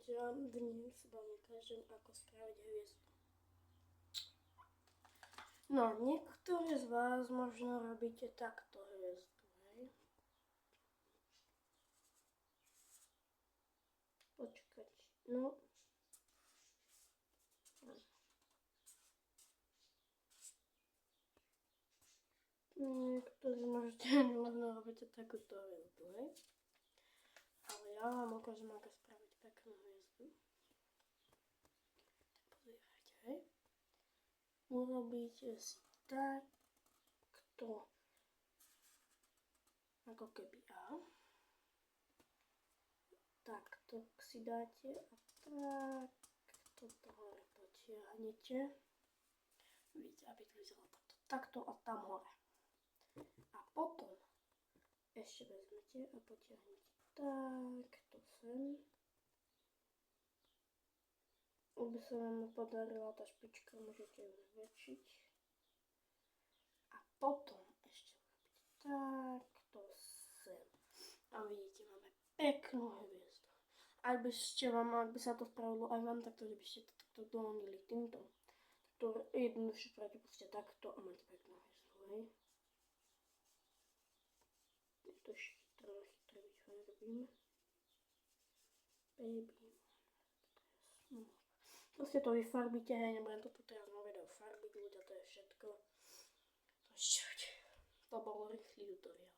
takže dnes vám ukážem, ako spraviť hviezdu. No, niektorí z vás možno robíte takto hviezdu, hej? Počkať, no. Niektorí možno robíte takúto hviezdu, hej? Ale ja vám ukážem, ako spraviť peknú hviezdu. Pozerajte, hej? Urobíte si takto, ako keby A. Takto si dáte a takto to hore potiahnete. Vidíte, aby to vyzeralo takto a tam hore. A potom ešte vezmete a potiahnete takto sem. Aby sa vám podarila tá špička, môžete ju zväčšiť. A potom ešte urobíte takto sem. A vidíte, máme peknú hviezdu. Ak by sa to spravilo aj vám takto, že by ste to takto dolonili týmto, to jednoduchšie spravíte proste takto a máte peknú hviezdu, hej? To ešte treba chytré byť, robíme. Baby. Proste to vyfarbíte, hej, nebudem to tu teraz na videu farbiť, ľudia, to je všetko. To bol rýchly tutoriál.